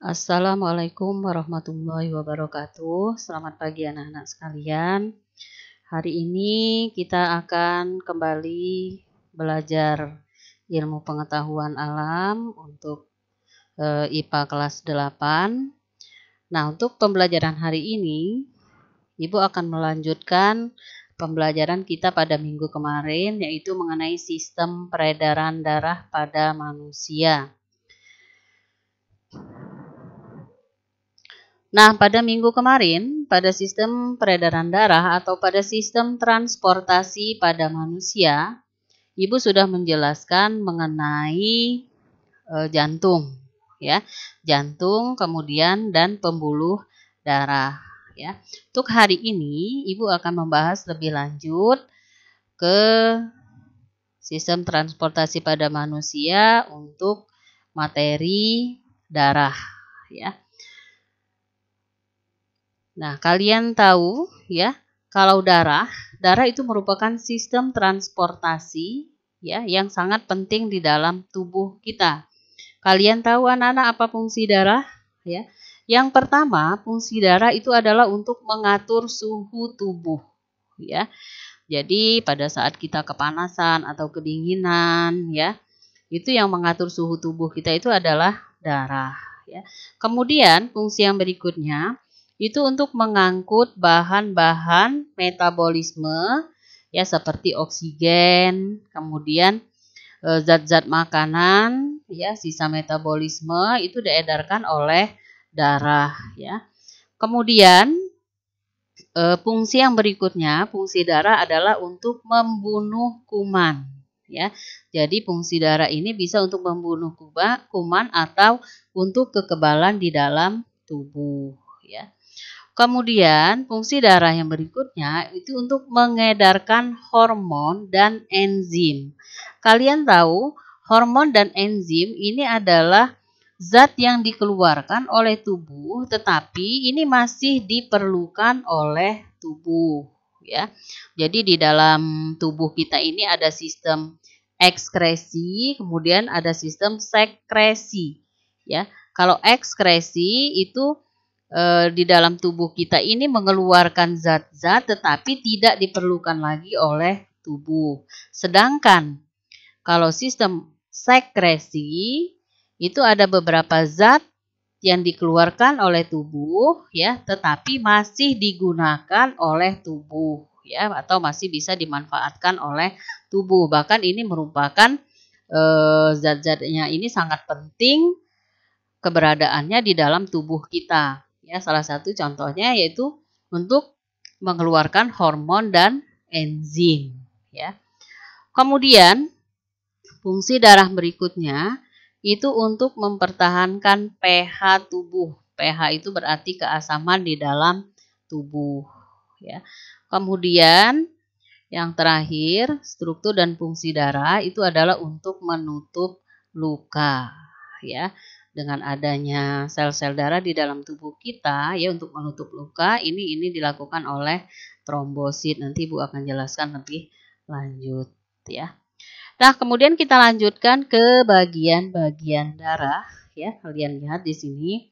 Assalamualaikum warahmatullahi wabarakatuh. Selamat pagi anak-anak sekalian. Hari ini kita akan kembali belajar ilmu pengetahuan alam untuk IPA kelas 8. Nah, untuk pembelajaran hari ini, Ibu akan melanjutkan pembelajaran kita pada minggu kemarin, yaitu mengenai sistem peredaran darah pada manusia. Nah, pada minggu kemarin, pada sistem peredaran darah atau pada sistem transportasi pada manusia, Ibu sudah menjelaskan mengenai jantung, ya, jantung, kemudian dan pembuluh darah, ya. Untuk hari ini, Ibu akan membahas lebih lanjut ke sistem transportasi pada manusia untuk materi darah, ya. Nah, kalian tahu ya, kalau darah itu merupakan sistem transportasi ya yang sangat penting di dalam tubuh kita. Kalian tahu anak-anak apa fungsi darah? Ya. Yang pertama, fungsi darah itu adalah untuk mengatur suhu tubuh ya. Jadi pada saat kita kepanasan atau kedinginan ya, itu yang mengatur suhu tubuh kita itu adalah darah ya. Kemudian fungsi yang berikutnya itu untuk mengangkut bahan-bahan metabolisme ya seperti oksigen, kemudian zat-zat makanan ya, sisa metabolisme itu diedarkan oleh darah ya. Kemudian fungsi yang berikutnya, fungsi darah adalah untuk membunuh kuman ya. Jadi fungsi darah ini bisa untuk membunuh kuman atau untuk kekebalan di dalam tubuh ya. Kemudian fungsi darah yang berikutnya itu untuk mengedarkan hormon dan enzim. Kalian tahu hormon dan enzim ini adalah zat yang dikeluarkan oleh tubuh tetapi ini masih diperlukan oleh tubuh ya. Jadi di dalam tubuh kita ini ada sistem ekskresi, kemudian ada sistem sekresi ya. Kalau ekskresi itu di dalam tubuh kita ini mengeluarkan zat-zat tetapi tidak diperlukan lagi oleh tubuh. Sedangkan kalau sistem sekresi itu ada beberapa zat yang dikeluarkan oleh tubuh ya, tetapi masih digunakan oleh tubuh ya atau masih bisa dimanfaatkan oleh tubuh. Bahkan ini merupakan zat-zatnya ini sangat penting keberadaannya di dalam tubuh kita. Ya, salah satu contohnya yaitu untuk mengeluarkan hormon dan enzim. Ya. Kemudian fungsi darah berikutnya itu untuk mempertahankan pH tubuh. pH itu berarti keasaman di dalam tubuh. Ya. Kemudian yang terakhir, struktur dan fungsi darah itu adalah untuk menutup luka. Ya. Dengan adanya sel-sel darah di dalam tubuh kita ya untuk menutup luka ini dilakukan oleh trombosit. Nanti Ibu akan jelaskan lebih lanjut ya. Nah, kemudian kita lanjutkan ke bagian-bagian darah ya. Kalian lihat di sini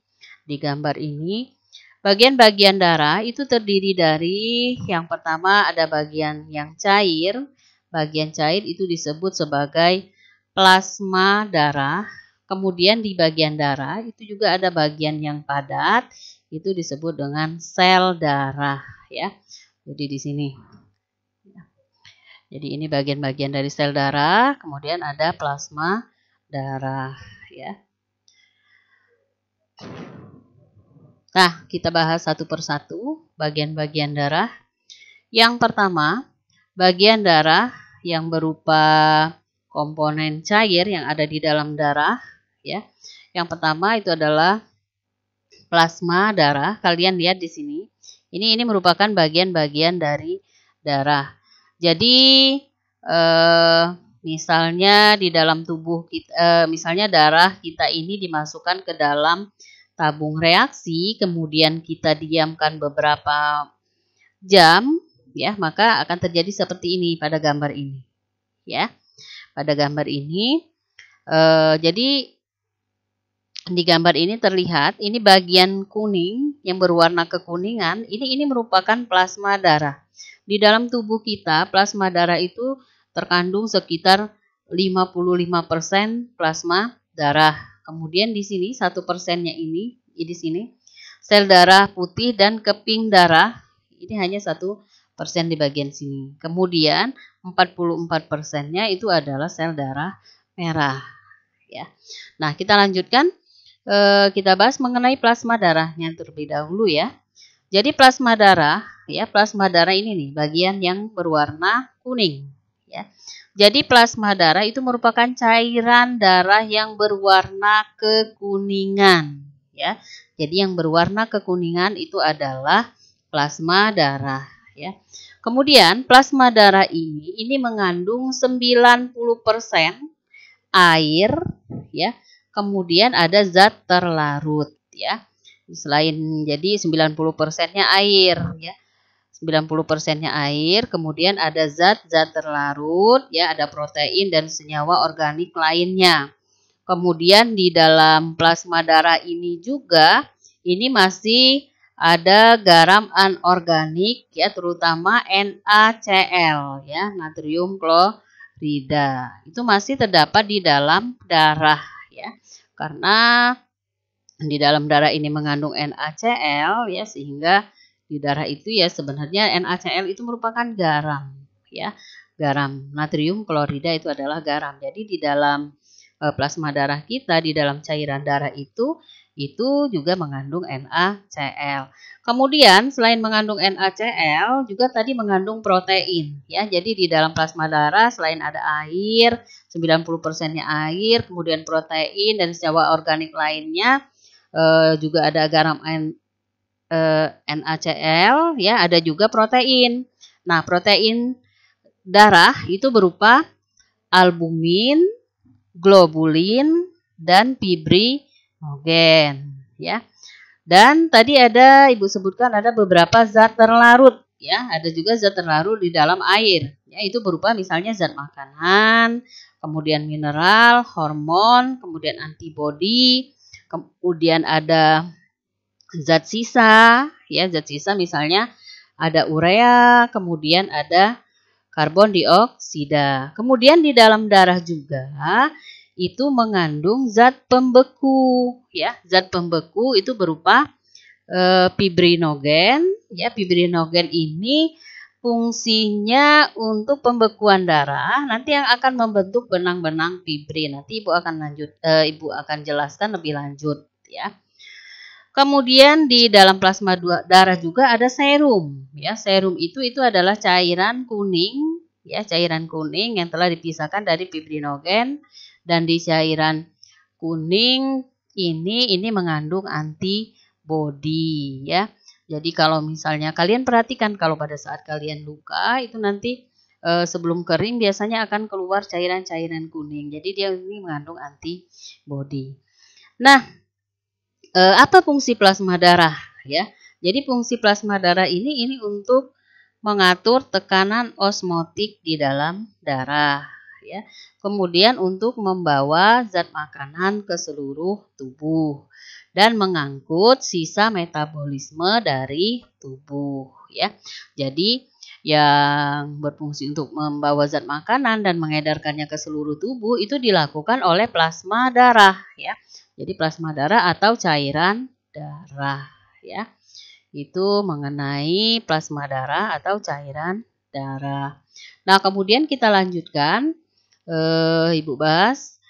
di gambar ini. Bagian-bagian darah itu terdiri dari yang pertama ada bagian yang cair. Bagian cair itu disebut sebagai plasma darah. Kemudian di bagian darah itu juga ada bagian yang padat, itu disebut dengan sel darah ya. Jadi di sini. Jadi ini bagian-bagian dari sel darah, kemudian ada plasma darah ya. Nah, kita bahas satu persatu bagian-bagian darah. Yang pertama, bagian darah yang berupa komponen cair yang ada di dalam darah ya. Yang pertama itu adalah plasma darah. Kalian lihat di sini. Ini merupakan bagian-bagian dari darah. Jadi misalnya di dalam tubuh kita, misalnya darah kita ini dimasukkan ke dalam tabung reaksi, kemudian kita diamkan beberapa jam, ya, maka akan terjadi seperti ini pada gambar ini, ya. Pada gambar ini, jadi Di gambar ini terlihat, ini bagian kuning yang berwarna kekuningan, ini merupakan plasma darah. Di dalam tubuh kita, plasma darah itu terkandung sekitar 55% plasma darah. Kemudian di sini 1%-nya ini di sini sel darah putih dan keping darah, ini hanya 1% di bagian sini. Kemudian 44%-nya itu adalah sel darah merah. Ya. Nah, kita lanjutkan. Kita bahas mengenai plasma darahnya terlebih dahulu ya. Jadi plasma darah ini nih bagian yang berwarna kuning ya. Jadi plasma darah itu merupakan cairan darah yang berwarna kekuningan ya. Jadi yang berwarna kekuningan itu adalah plasma darah ya. Kemudian plasma darah ini mengandung 90% air ya. Kemudian ada zat terlarut ya. Selain jadi 90%-nya air ya. 90%-nya air, kemudian ada zat-zat terlarut ya, ada protein dan senyawa organik lainnya. Kemudian di dalam plasma darah ini juga ini masih ada garam anorganik ya, terutama NaCl ya, natrium klorida. Itu masih terdapat di dalam darah ya. Karena di dalam darah ini mengandung NaCl ya, sehingga di darah itu ya sebenarnya NaCl itu merupakan garam ya. Garam, natrium klorida itu adalah garam. Jadi di dalam plasma darah kita, di dalam cairan darah itu juga mengandung NaCl. Kemudian selain mengandung NaCl juga tadi mengandung protein ya. Jadi di dalam plasma darah selain ada air, 90%-nya air, kemudian protein dan senyawa organik lainnya, juga ada garam NaCl ya, ada juga protein. Nah, protein darah itu berupa albumin, globulin, dan fibrinogen ya. Dan tadi Ibu sebutkan ada beberapa zat terlarut ya, ada juga zat terlarut di dalam air ya, itu berupa misalnya zat makanan, kemudian mineral, hormon, kemudian antibodi, kemudian ada zat sisa ya, zat sisa misalnya ada urea, kemudian ada karbon dioksida. Kemudian di dalam darah juga itu mengandung zat pembeku ya. Zat pembeku itu berupa fibrinogen ya. Fibrinogen ini fungsinya untuk pembekuan darah, nanti yang akan membentuk benang-benang fibrin. Nanti Ibu akan jelaskan lebih lanjut ya. Kemudian di dalam plasma darah juga ada serum ya. Serum itu adalah cairan kuning ya, cairan kuning yang telah dipisahkan dari fibrinogen, dan di cairan kuning ini mengandung antibodi ya. Jadi kalau misalnya kalian perhatikan, kalau pada saat kalian luka itu nanti sebelum kering biasanya akan keluar cairan-cairan kuning. Jadi dia ini mengandung antibodi. Nah, apa fungsi plasma darah ya? Jadi fungsi plasma darah ini untuk mengatur tekanan osmotik di dalam darah ya. Kemudian untuk membawa zat makanan ke seluruh tubuh dan mengangkut sisa metabolisme dari tubuh ya. Jadi yang berfungsi untuk membawa zat makanan dan mengedarkannya ke seluruh tubuh itu dilakukan oleh plasma darah ya. Jadi plasma darah atau cairan darah ya. Itu mengenai plasma darah atau cairan darah. Nah, kemudian kita lanjutkan, Ibu bahas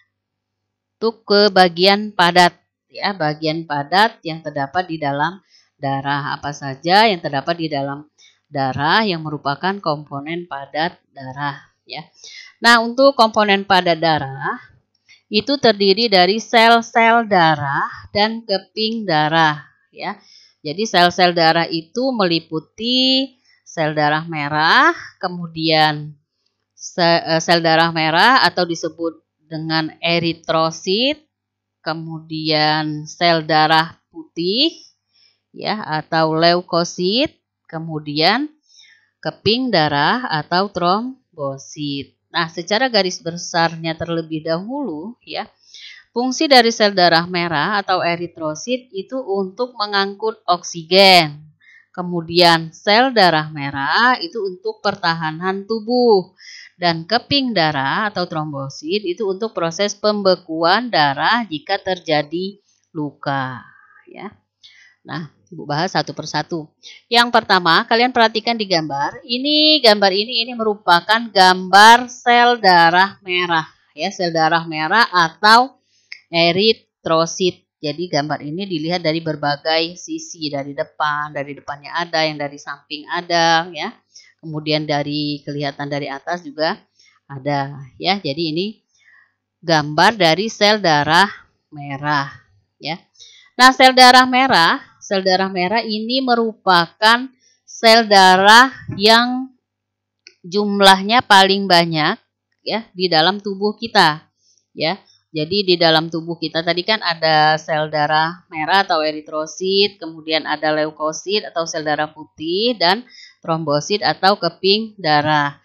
untuk ke bagian padat ya, bagian padat yang terdapat di dalam darah. Apa saja yang terdapat di dalam darah yang merupakan komponen padat darah ya. Nah, untuk komponen padat darah itu terdiri dari sel-sel darah dan keping darah ya. Jadi sel-sel darah itu meliputi sel darah merah, kemudian sel darah merah atau disebut dengan eritrosit, kemudian sel darah putih ya atau leukosit, kemudian keping darah atau trombosit. Nah, secara garis besarnya terlebih dahulu ya, Fungsi dari sel darah merah atau eritrosit itu untuk mengangkut oksigen. Kemudian sel darah merah itu untuk pertahanan tubuh. Dan keping darah atau trombosit itu untuk proses pembekuan darah jika terjadi luka. Ya. Nah, Ibu bahas satu persatu. Yang pertama, kalian perhatikan di gambar. Gambar ini merupakan gambar sel darah merah, ya, sel darah merah atau eritrosit. Jadi gambar ini dilihat dari berbagai sisi, dari depannya ada, yang dari samping ada, ya. Kemudian kelihatan dari atas juga ada, ya. Jadi ini gambar dari sel darah merah, ya. Nah, sel darah merah ini merupakan sel darah yang jumlahnya paling banyak, ya, di dalam tubuh kita, ya. Jadi di dalam tubuh kita tadi kan ada sel darah merah atau eritrosit, kemudian ada leukosit atau sel darah putih, dan trombosit atau keping darah.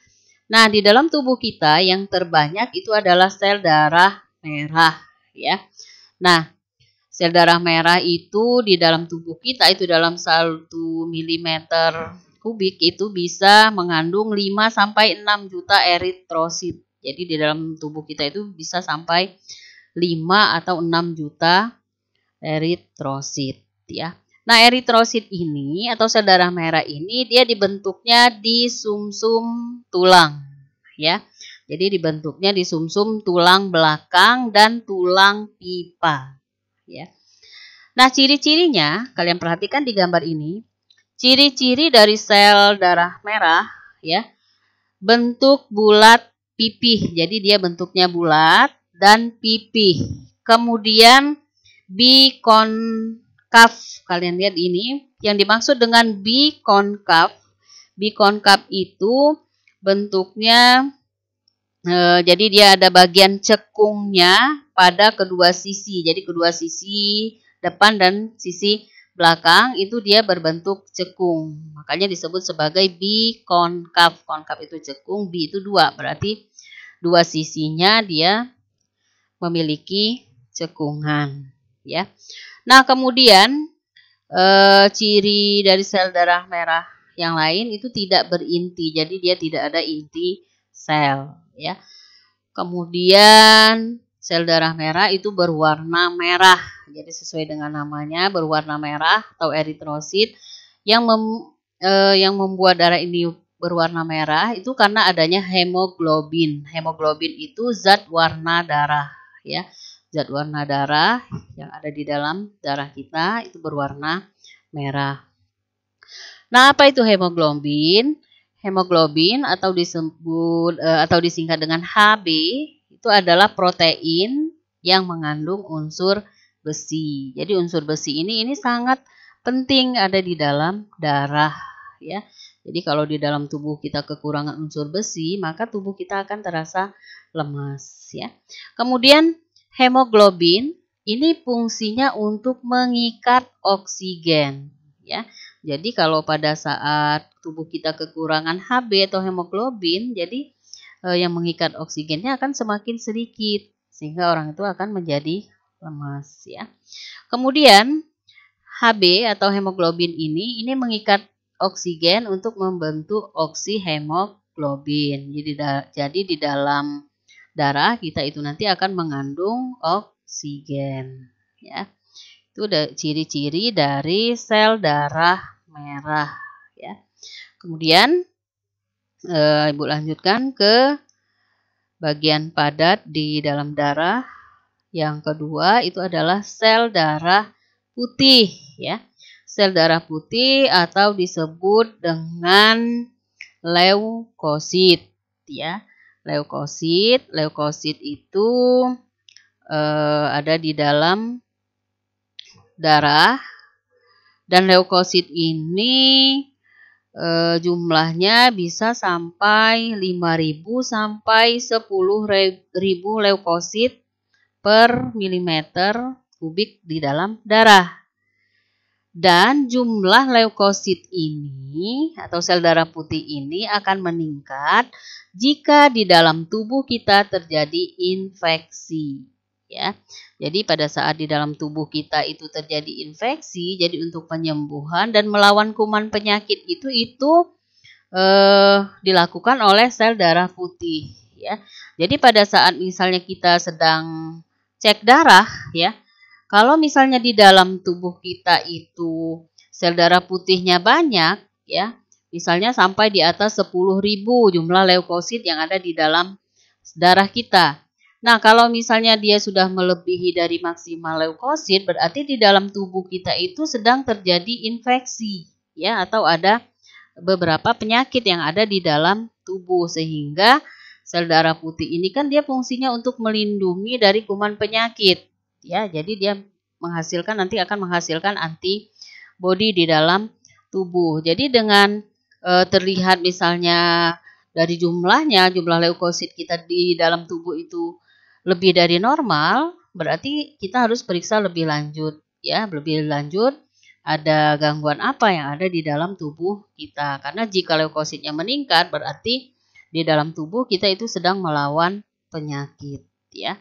Nah, di dalam tubuh kita yang terbanyak itu adalah sel darah merah, ya. Nah, sel darah merah itu di dalam tubuh kita itu dalam 1 mm kubik itu bisa mengandung 5 sampai 6 juta eritrosit. Jadi di dalam tubuh kita itu bisa sampai 5 atau 6 juta eritrosit, ya. Nah, eritrosit ini atau sel darah merah ini dia dibentuknya di sumsum tulang, ya. Jadi dibentuknya di sumsum tulang belakang dan tulang pipa. Ya. Nah, ciri-cirinya kalian perhatikan di gambar ini. Ciri-ciri dari sel darah merah, ya, bentuk bulat pipih. Jadi dia bentuknya bulat dan pipih. Kemudian bikonkaf. Kalian lihat ini. Yang dimaksud dengan bikonkaf. Bikonkaf itu bentuknya jadi dia ada bagian cekungnya pada kedua sisi. Jadi kedua sisi depan dan sisi belakang itu dia berbentuk cekung. Makanya disebut sebagai bikonkaf. Konkaf itu cekung, bi itu 2. Berarti dua sisinya dia memiliki cekungan, ya. Nah, kemudian ciri dari sel darah merah yang lain itu tidak berinti. Jadi dia tidak ada inti sel, ya. Kemudian sel darah merah itu berwarna merah. Jadi sesuai dengan namanya berwarna merah atau eritrosit. Yang membuat darah ini berwarna merah itu karena adanya hemoglobin. Hemoglobin itu zat warna darah, ya. Zat warna darah yang ada di dalam darah kita itu berwarna merah. Nah, apa itu hemoglobin? Hemoglobin atau disingkat dengan Hb itu adalah protein yang mengandung unsur besi. Jadi unsur besi ini sangat penting ada di dalam darah, ya. Jadi kalau di dalam tubuh kita kekurangan unsur besi, maka tubuh kita akan terasa lemas, ya. Kemudian hemoglobin ini fungsinya untuk mengikat oksigen, ya. Jadi kalau pada saat tubuh kita kekurangan Hb atau hemoglobin, jadi yang mengikat oksigennya akan semakin sedikit sehingga orang itu akan menjadi lemas, ya. Kemudian Hb atau hemoglobin ini mengikat oksigen untuk membentuk oksihemoglobin. Jadi di dalam darah kita itu nanti akan mengandung oksigen, ya. Itu ciri-ciri dari sel darah merah, ya. Kemudian Ibu lanjutkan ke bagian padat di dalam darah. Yang kedua itu adalah sel darah putih, ya. Sel darah putih atau disebut dengan leukosit, ya. Leukosit itu ada di dalam darah, dan leukosit ini jumlahnya bisa sampai 5.000 sampai 10.000 leukosit per milimeter kubik di dalam darah. Dan jumlah leukosit ini atau sel darah putih ini akan meningkat jika di dalam tubuh kita terjadi infeksi. ya. Jadi pada saat di dalam tubuh kita itu terjadi infeksi, jadi untuk penyembuhan dan melawan kuman penyakit itu dilakukan oleh sel darah putih, ya. Jadi pada saat misalnya kita sedang cek darah, ya, kalau misalnya di dalam tubuh kita itu sel darah putihnya banyak, ya, misalnya sampai di atas 10.000 jumlah leukosit yang ada di dalam darah kita. Nah, kalau misalnya dia sudah melebihi dari maksimal leukosit, berarti di dalam tubuh kita itu sedang terjadi infeksi, ya, atau ada beberapa penyakit yang ada di dalam tubuh, sehingga sel darah putih ini kan dia fungsinya untuk melindungi dari kuman penyakit, ya. Jadi dia nanti akan menghasilkan antibodi di dalam tubuh. Jadi dengan terlihat misalnya dari jumlah leukosit kita di dalam tubuh itu lebih dari normal, berarti kita harus periksa lebih lanjut, ya, lebih lanjut ada gangguan apa yang ada di dalam tubuh kita. Karena jika leukositnya meningkat, berarti di dalam tubuh kita itu sedang melawan penyakit, ya.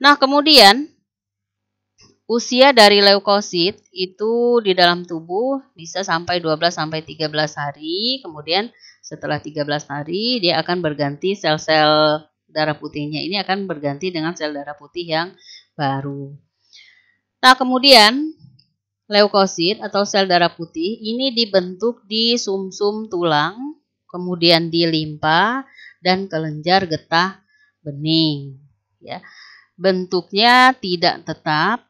Nah, kemudian usia dari leukosit itu di dalam tubuh bisa sampai 12 sampai 13 hari. Kemudian setelah 13 hari dia akan berganti, sel-sel darah putihnya ini akan berganti dengan sel darah putih yang baru. Nah, kemudian leukosit atau sel darah putih ini dibentuk di sumsum tulang, kemudian di limpa dan kelenjar getah bening, ya. Bentuknya tidak tetap,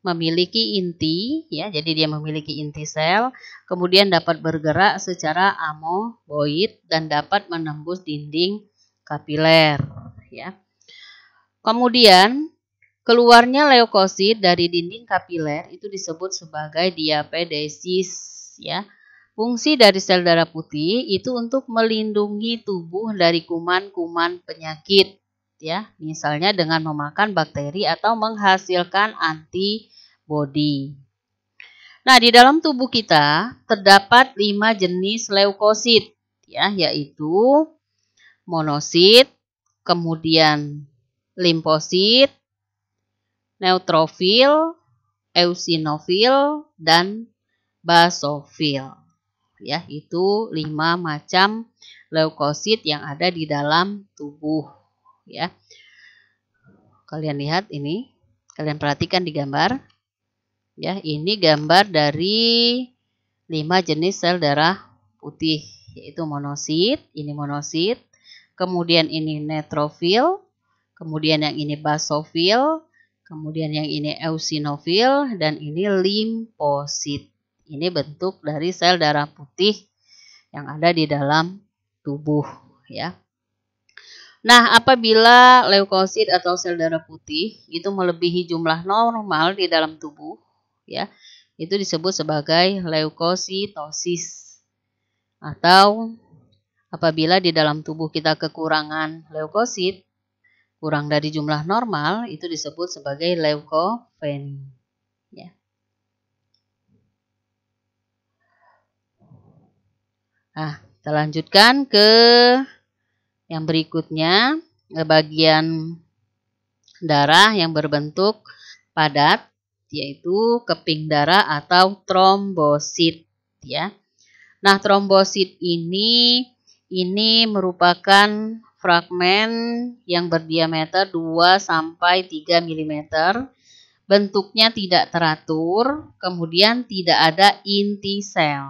memiliki inti, ya. Jadi dia memiliki inti sel, kemudian dapat bergerak secara amoeboid dan dapat menembus dinding kapiler, ya. Kemudian keluarnya leukosit dari dinding kapiler itu disebut sebagai diapedesis, ya. Fungsi dari sel darah putih itu untuk melindungi tubuh dari kuman-kuman penyakit, ya. Misalnya dengan memakan bakteri atau menghasilkan antibodi. Nah, di dalam tubuh kita terdapat 5 jenis leukosit, ya, yaitu monosit, kemudian limfosit, neutrofil, eosinofil, dan basofil. Ya, itu 5 macam leukosit yang ada di dalam tubuh, ya. Kalian lihat ini, kalian perhatikan di gambar. Ya, ini gambar dari 5 jenis sel darah putih, yaitu monosit, ini monosit, kemudian ini neutrofil, kemudian yang ini basofil, kemudian yang ini eosinofil, dan ini limfosit. Ini bentuk dari sel darah putih yang ada di dalam tubuh, ya. Nah, apabila leukosit atau sel darah putih itu melebihi jumlah normal di dalam tubuh, ya, itu disebut sebagai leukositosis. Atau apabila di dalam tubuh kita kekurangan leukosit, kurang dari jumlah normal, itu disebut sebagai leukopenia, ya. Nah, kita lanjutkan ke yang berikutnya, bagian darah yang berbentuk padat, yaitu keping darah atau trombosit, ya. Nah, trombosit ini merupakan fragmen yang berdiameter 2 sampai 3 mm. Bentuknya tidak teratur, kemudian tidak ada inti sel,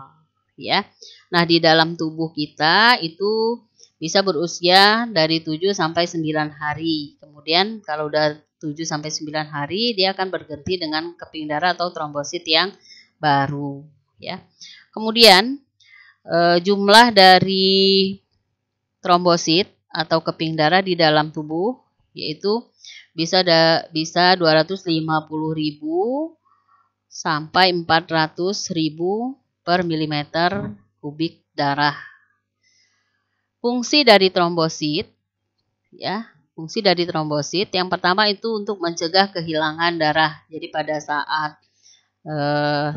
ya. Nah, di dalam tubuh kita itu bisa berusia dari 7 sampai 9 hari. Kemudian kalau udah 7 sampai 9 hari dia akan berganti dengan keping darah atau trombosit yang baru, ya. Kemudian jumlah dari trombosit atau keping darah di dalam tubuh yaitu bisa 250.000 sampai 400.000 per milimeter kubik darah. Fungsi dari trombosit, ya, fungsi dari trombosit yang pertama itu untuk mencegah kehilangan darah. Jadi pada saat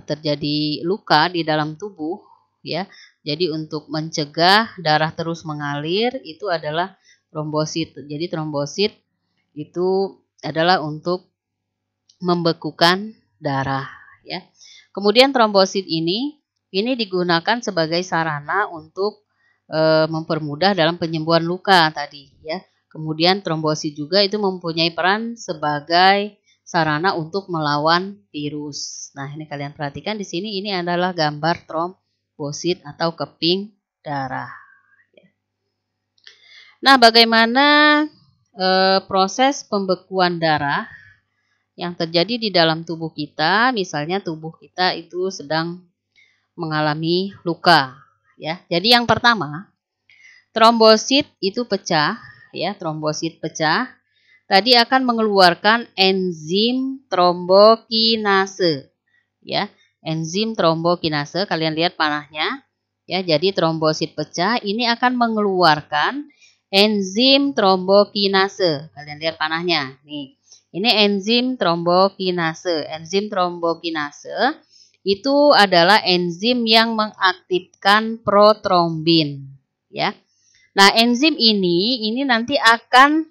terjadi luka di dalam tubuh, ya, jadi untuk mencegah darah terus mengalir itu adalah trombosit. Jadi trombosit itu adalah untuk membekukan darah, ya. Kemudian trombosit ini digunakan sebagai sarana untuk mempermudah dalam penyembuhan luka tadi, ya. Kemudian trombosit juga itu mempunyai peran sebagai sarana untuk melawan virus. Nah, ini kalian perhatikan di sini, ini adalah gambar trombosit atau keping darah. Nah, bagaimana proses pembekuan darah yang terjadi di dalam tubuh kita? Misalnya tubuh kita itu sedang mengalami luka, ya. Jadi yang pertama, trombosit itu pecah, ya. Trombosit pecah. Tadi akan mengeluarkan enzim trombokinase, ya. Enzim trombokinase, kalian lihat panahnya, ya. Jadi trombosit pecah ini akan mengeluarkan enzim trombokinase. Kalian lihat panahnya, nih. Ini enzim trombokinase. Enzim trombokinase itu adalah enzim yang mengaktifkan protrombin, ya. Nah, enzim ini nanti akan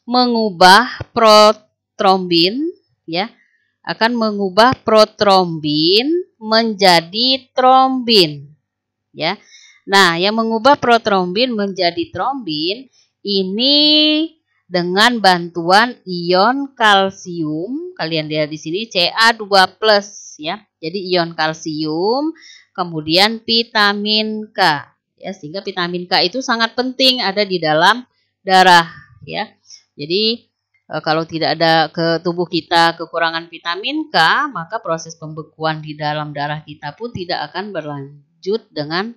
mengubah protrombin, ya. Akan mengubah protrombin menjadi trombin, ya. Nah, yang mengubah protrombin menjadi trombin ini dengan bantuan ion kalsium. Kalian lihat di sini Ca2+, ya. Jadi ion kalsium, kemudian vitamin K, ya. Sehingga vitamin K itu sangat penting ada di dalam darah, ya. Jadi kalau tidak ada ke tubuh kita kekurangan vitamin K, maka proses pembekuan di dalam darah kita pun tidak akan berlanjut dengan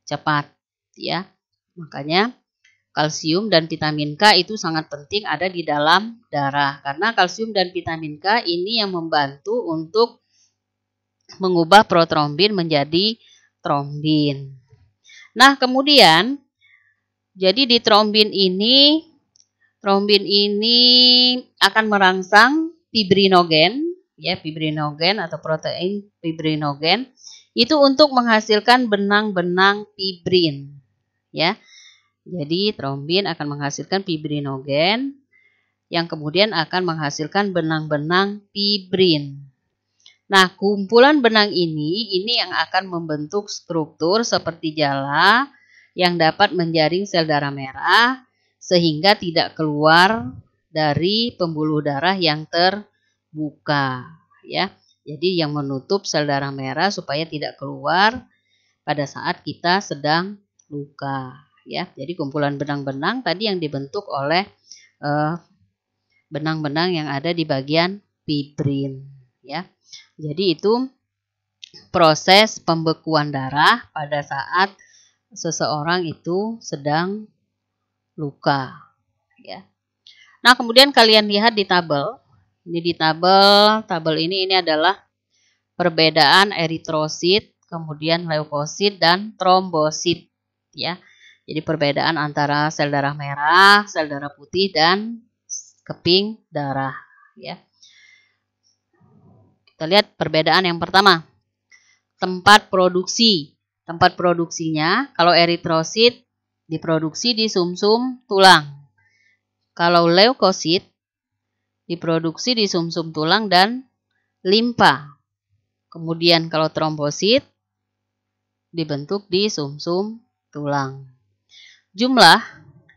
cepat, ya. Makanya kalsium dan vitamin K itu sangat penting ada di dalam darah. Karena kalsium dan vitamin K ini yang membantu untuk mengubah protrombin menjadi trombin. Nah, kemudian jadi di trombin ini akan merangsang fibrinogen, ya, fibrinogen atau protein fibrinogen itu untuk menghasilkan benang-benang fibrin, ya. Jadi trombin akan menghasilkan fibrinogen yang kemudian akan menghasilkan benang-benang fibrin. Nah, kumpulan benang ini yang akan membentuk struktur seperti jala yang dapat menjaring sel darah merah sehingga tidak keluar dari pembuluh darah yang terbuka, ya. Jadi yang menutup sel darah merah supaya tidak keluar pada saat kita sedang luka, ya. Jadi kumpulan benang-benang tadi yang dibentuk oleh benang-benang yang ada di bagian fibrin, ya. Jadi itu proses pembekuan darah pada saat seseorang itu sedang luka, ya. Nah, kemudian kalian lihat di tabel. Ini di tabel ini adalah perbedaan eritrosit, kemudian leukosit dan trombosit, ya. Jadi perbedaan antara sel darah merah, sel darah putih dan keping darah, ya. Kita lihat perbedaan yang pertama. Tempat produksi. Tempat produksinya kalau eritrosit diproduksi di sumsum tulang. Kalau leukosit diproduksi di sumsum tulang dan limpa. Kemudian kalau trombosit dibentuk di sumsum tulang. Jumlah,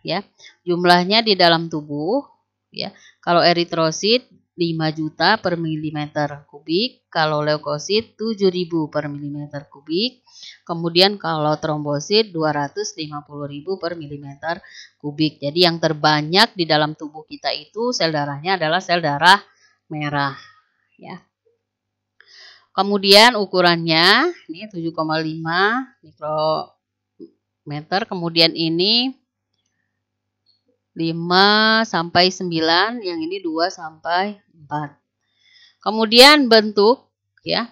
ya. Jumlahnya di dalam tubuh, ya. Kalau eritrosit 5 juta per milimeter kubik, kalau leukosit 7.000 per milimeter kubik, kemudian kalau trombosit 250.000 per milimeter kubik. Jadi yang terbanyak di dalam tubuh kita itu sel darahnya adalah sel darah merah, ya. Kemudian ukurannya ini 7,5 mikrometer, kemudian ini 5 sampai 9, yang ini 2 sampai 4. Kemudian bentuk, ya.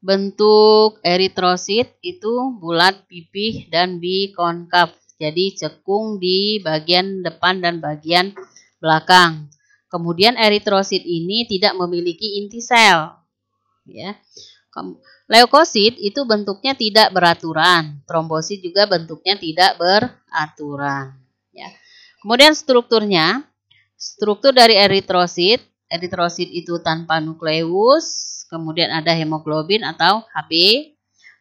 Bentuk eritrosit itu bulat, pipih dan bikonkav. Jadi cekung di bagian depan dan bagian belakang. Kemudian eritrosit ini tidak memiliki inti sel, ya. Leukosit itu bentuknya tidak beraturan. Trombosit juga bentuknya tidak beraturan, ya. Kemudian strukturnya, Struktur dari eritrosit. Eritrosit itu tanpa nukleus, kemudian ada hemoglobin atau Hb.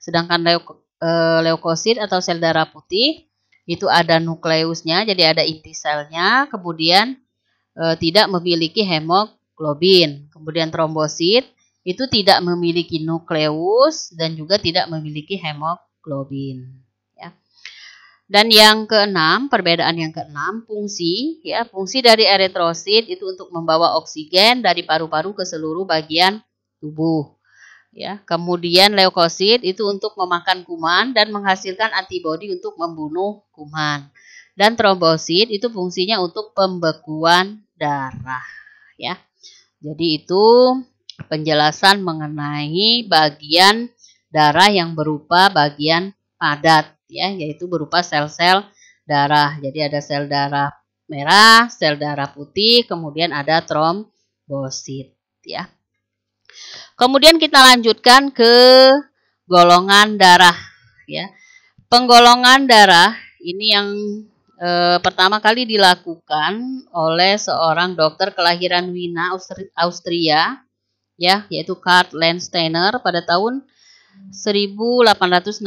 Sedangkan leukosit atau sel darah putih itu ada nukleusnya, jadi ada inti selnya, kemudian tidak memiliki hemoglobin. Kemudian trombosit itu tidak memiliki nukleus dan juga tidak memiliki hemoglobin. Ya. Dan yang keenam, perbedaan yang keenam, fungsi. Ya, fungsi dari eritrosit itu untuk membawa oksigen dari paru-paru ke seluruh bagian tubuh. Ya, kemudian leukosit itu untuk memakan kuman dan menghasilkan antibodi untuk membunuh kuman. Dan trombosit itu fungsinya untuk pembekuan darah. Ya, jadi itu penjelasan mengenai bagian darah yang berupa bagian padat, ya, yaitu berupa sel-sel darah. Jadi ada sel darah merah, sel darah putih, kemudian ada trombosit. Ya. Kemudian kita lanjutkan ke golongan darah. Ya. Penggolongan darah ini yang pertama kali dilakukan oleh seorang dokter kelahiran Wina, Austria, ya, yaitu Karl Landsteiner pada tahun 1868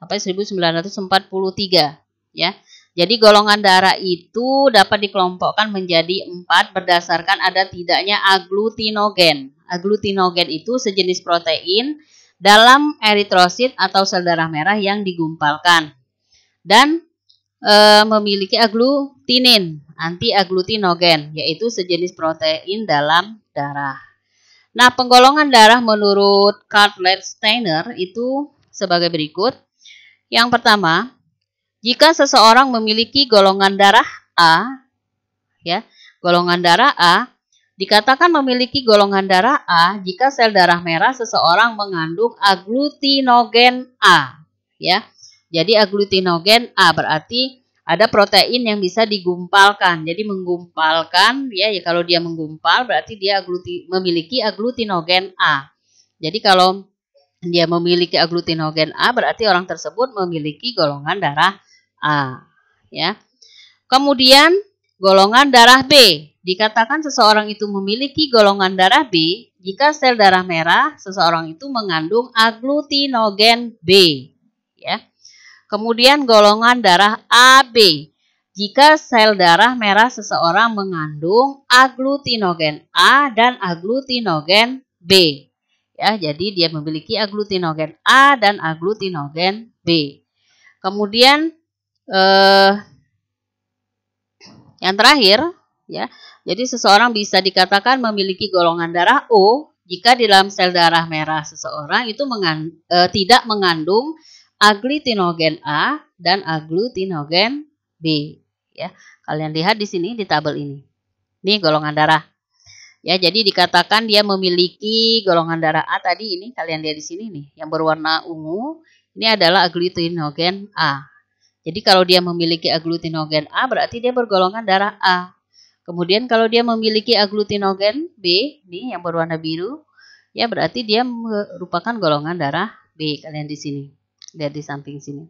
sampai 1943. Ya. Jadi golongan darah itu dapat dikelompokkan menjadi 4 berdasarkan ada tidaknya aglutinogen. Aglutinogen itu sejenis protein dalam eritrosit atau sel darah merah yang digumpalkan dan memiliki aglutinin, anti-aglutinogen, yaitu sejenis protein dalam darah. Nah, penggolongan darah menurut Karl Landsteiner itu sebagai berikut. Yang pertama, jika seseorang memiliki golongan darah A, ya, golongan darah A, dikatakan memiliki golongan darah A jika sel darah merah seseorang mengandung aglutinogen A, ya. Jadi aglutinogen A berarti ada protein yang bisa digumpalkan. Jadi menggumpalkan, ya, kalau dia menggumpal berarti dia memiliki aglutinogen A. Jadi kalau dia memiliki aglutinogen A berarti orang tersebut memiliki golongan darah A, ya. Kemudian golongan darah B. Dikatakan seseorang itu memiliki golongan darah B jika sel darah merah seseorang itu mengandung aglutinogen B, ya. Kemudian golongan darah AB. Jika sel darah merah seseorang mengandung aglutinogen A dan aglutinogen B. Ya, jadi dia memiliki aglutinogen A dan aglutinogen B. Kemudian yang terakhir, ya, jadi seseorang bisa dikatakan memiliki golongan darah O jika di dalam sel darah merah seseorang itu tidak mengandung aglutinogen A dan aglutinogen B. Ya, kalian lihat di sini di tabel ini. Ini golongan darah. Ya, jadi dikatakan dia memiliki golongan darah A tadi ini, kalian lihat di sini nih, yang berwarna ungu, ini adalah aglutinogen A. Jadi kalau dia memiliki aglutinogen A berarti dia bergolongan darah A. Kemudian kalau dia memiliki aglutinogen B, nih yang berwarna biru, ya berarti dia merupakan golongan darah B. Kalian di sini, lihat di samping sini.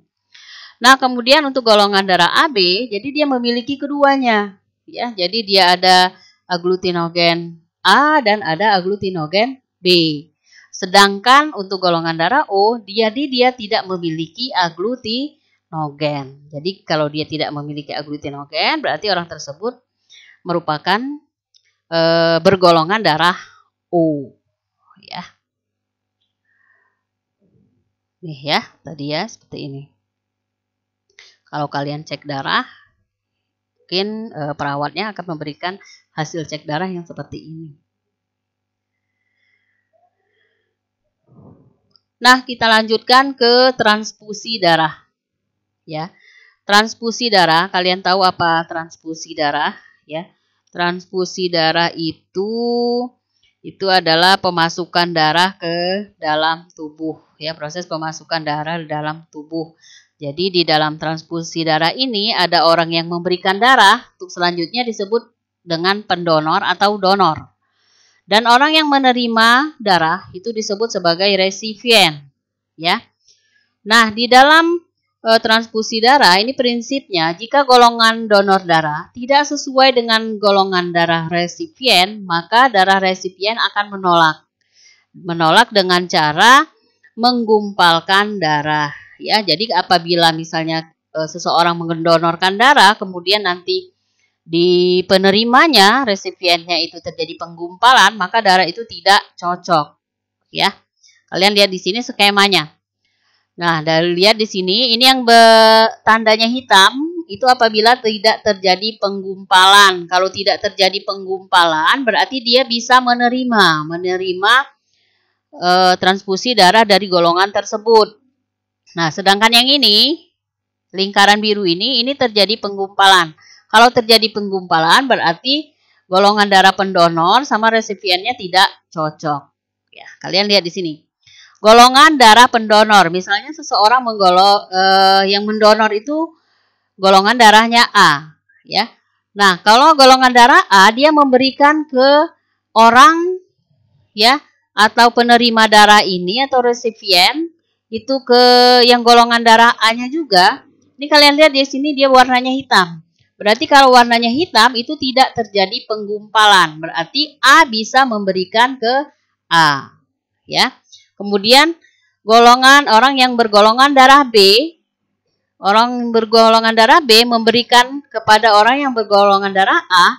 Nah, kemudian untuk golongan darah AB, jadi dia memiliki keduanya. Ya, jadi dia ada aglutinogen A dan ada aglutinogen B. Sedangkan untuk golongan darah O, dia tidak memiliki aglutinogen. Jadi kalau dia tidak memiliki aglutinogen, berarti orang tersebut merupakan bergolongan darah O. Ya. Nih ya, tadi ya seperti ini. Kalau kalian cek darah, mungkin perawatnya akan memberikan hasil cek darah yang seperti ini. Nah, kita lanjutkan ke transfusi darah. Ya, transfusi darah, kalian tahu apa transfusi darah? Ya, transfusi darah itu adalah pemasukan darah ke dalam tubuh. Ya, proses pemasukan darah ke dalam tubuh. Jadi di dalam transfusi darah ini ada orang yang memberikan darah, untuk selanjutnya disebut dengan pendonor atau donor. Dan orang yang menerima darah itu disebut sebagai resipien, ya. Nah, di dalam transfusi darah, ini prinsipnya jika golongan donor darah tidak sesuai dengan golongan darah resipien, maka darah resipien akan menolak. Menolak dengan cara menggumpalkan darah. Ya, jadi apabila misalnya seseorang mendonorkan darah, kemudian nanti di penerimanya, resipiennya itu terjadi penggumpalan, maka darah itu tidak cocok. Ya, kalian lihat di sini skemanya. Nah, lihat di sini, ini yang tandanya hitam, itu apabila tidak terjadi penggumpalan. Kalau tidak terjadi penggumpalan, berarti dia bisa menerima transfusi darah dari golongan tersebut. Nah, sedangkan yang ini, lingkaran biru ini terjadi penggumpalan. Kalau terjadi penggumpalan, berarti golongan darah pendonor sama resipiennya tidak cocok. Ya, kalian lihat di sini. Golongan darah pendonor, misalnya seseorang yang mendonor itu golongan darahnya A, ya. Nah, kalau golongan darah A dia memberikan ke orang, ya, atau penerima darah ini atau resipien itu ke yang golongan darah A-nya juga. Ini kalian lihat di sini dia warnanya hitam. Berarti kalau warnanya hitam itu tidak terjadi penggumpalan. Berarti A bisa memberikan ke A, ya. Kemudian golongan orang yang bergolongan darah B, orang bergolongan darah B memberikan kepada orang yang bergolongan darah A,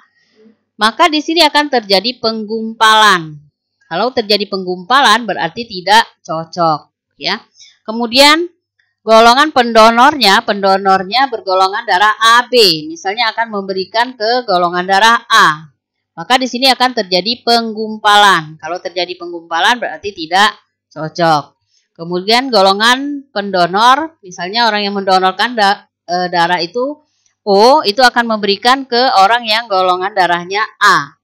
maka di sini akan terjadi penggumpalan. Kalau terjadi penggumpalan berarti tidak cocok, ya. Kemudian golongan pendonornya bergolongan darah AB, misalnya akan memberikan ke golongan darah A. Maka di sini akan terjadi penggumpalan. Kalau terjadi penggumpalan berarti tidak cocok. Kemudian golongan pendonor, misalnya orang yang mendonorkan darah itu O, itu akan memberikan ke orang yang golongan darahnya A.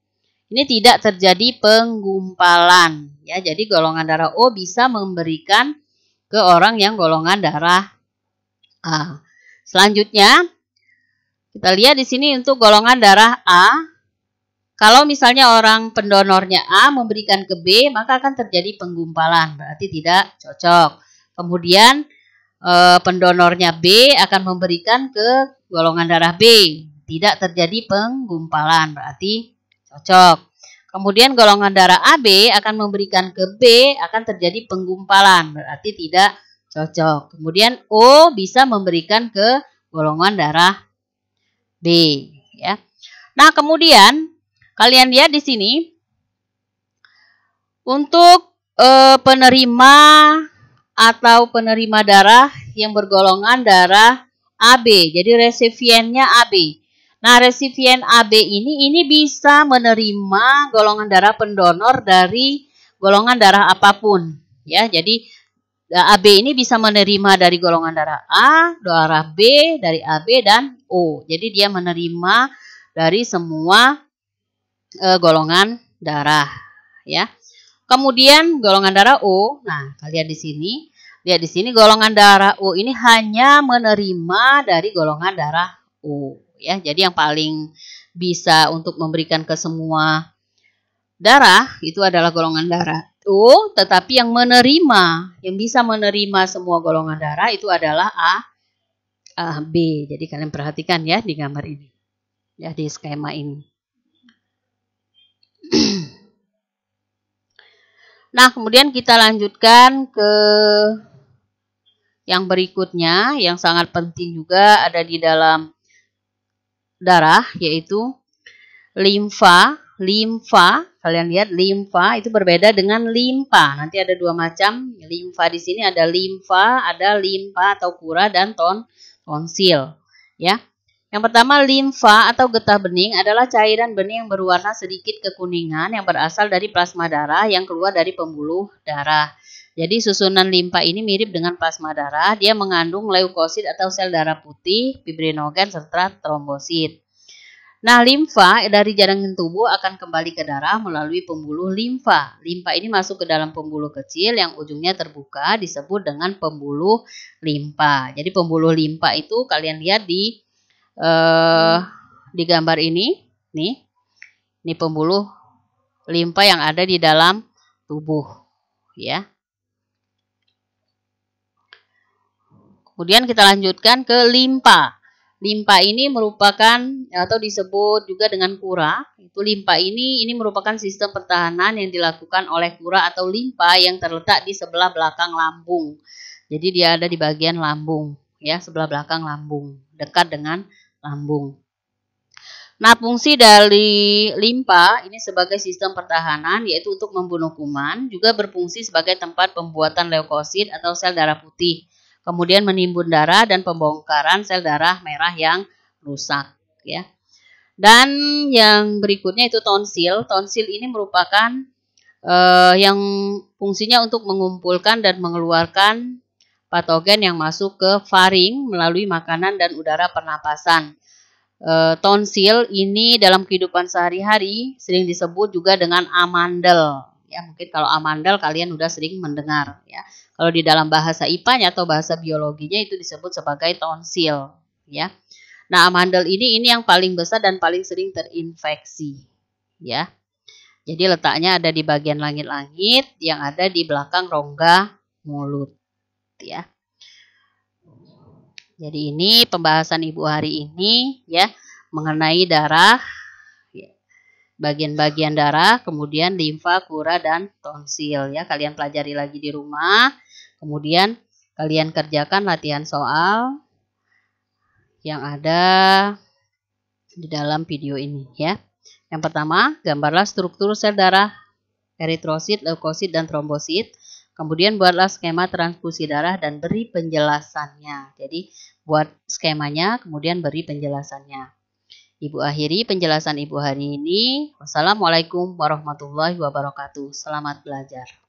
Ini tidak terjadi penggumpalan, ya. Jadi golongan darah O bisa memberikan ke orang yang golongan darah A. Selanjutnya kita lihat di sini untuk golongan darah A. Kalau misalnya orang pendonornya A memberikan ke B, maka akan terjadi penggumpalan, berarti tidak cocok. Kemudian pendonornya B akan memberikan ke golongan darah B, tidak terjadi penggumpalan, berarti cocok. Kemudian golongan darah AB akan memberikan ke B, akan terjadi penggumpalan, berarti tidak cocok. Kemudian O bisa memberikan ke golongan darah B, ya. Nah, kemudian kalian lihat di sini untuk penerima atau penerima darah yang bergolongan darah AB. Jadi resipiennya AB. Nah, resipien AB ini bisa menerima golongan darah pendonor dari golongan darah apapun, ya. Jadi AB ini bisa menerima dari golongan darah A, darah B, dari AB dan O. Jadi dia menerima dari semua golongan darah, ya. Kemudian golongan darah O. Nah, kalian di sini lihat di sini golongan darah O ini hanya menerima dari golongan darah O, ya. Jadi yang paling bisa untuk memberikan ke semua darah itu adalah golongan darah O, tetapi yang bisa menerima semua golongan darah itu adalah A, B. Jadi kalian perhatikan ya di gambar ini, ya, di skema ini. Nah, kemudian kita lanjutkan ke yang berikutnya, yang sangat penting juga ada di dalam darah, yaitu limfa. Limfa, kalian lihat limfa itu berbeda dengan limpa. Nanti ada dua macam limfa di sini, ada limfa atau kura dan tonsil, ya. Yang pertama, limfa atau getah bening adalah cairan bening yang berwarna sedikit kekuningan yang berasal dari plasma darah yang keluar dari pembuluh darah. Jadi susunan limfa ini mirip dengan plasma darah. Dia mengandung leukosit atau sel darah putih, fibrinogen, serta trombosit. Nah, limfa dari jaringan tubuh akan kembali ke darah melalui pembuluh limfa. Limfa ini masuk ke dalam pembuluh kecil yang ujungnya terbuka, disebut dengan pembuluh limfa. Jadi pembuluh limfa itu kalian lihat di gambar ini, nih, ini pembuluh limfa yang ada di dalam tubuh, ya. Kemudian kita lanjutkan ke limpa. Limpa ini merupakan atau disebut juga dengan kura. Itu limpa ini merupakan sistem pertahanan yang dilakukan oleh kura atau limpa yang terletak di sebelah belakang lambung. Jadi dia ada di bagian lambung, ya, sebelah belakang lambung, dekat dengan lambung. Nah, fungsi dari limpa ini sebagai sistem pertahanan yaitu untuk membunuh kuman, juga berfungsi sebagai tempat pembuatan leukosit atau sel darah putih. Kemudian menimbun darah dan pembongkaran sel darah merah yang rusak, ya. Dan yang berikutnya itu tonsil. Tonsil ini merupakan yang fungsinya untuk mengumpulkan dan mengeluarkan patogen yang masuk ke faring melalui makanan dan udara pernapasan. Tonsil ini dalam kehidupan sehari-hari sering disebut juga dengan amandel. Ya, mungkin kalau amandel kalian udah sering mendengar, ya. Kalau di dalam bahasa IPA-nya atau bahasa biologinya itu disebut sebagai tonsil, ya. Nah, amandel ini yang paling besar dan paling sering terinfeksi, ya. Jadi letaknya ada di bagian langit-langit yang ada di belakang rongga mulut, ya. Jadi ini pembahasan Ibu hari ini, ya, mengenai darah, bagian-bagian darah, kemudian limfa, kura, dan tonsil, ya. Kalian pelajari lagi di rumah. Kemudian kalian kerjakan latihan soal yang ada di dalam video ini, ya. Yang pertama, gambarlah struktur sel darah, eritrosit, leukosit, dan trombosit. Kemudian buatlah skema transfusi darah dan beri penjelasannya. Jadi buat skemanya, kemudian beri penjelasannya. Ibu akhiri penjelasan Ibu hari ini. Wassalamualaikum warahmatullahi wabarakatuh. Selamat belajar.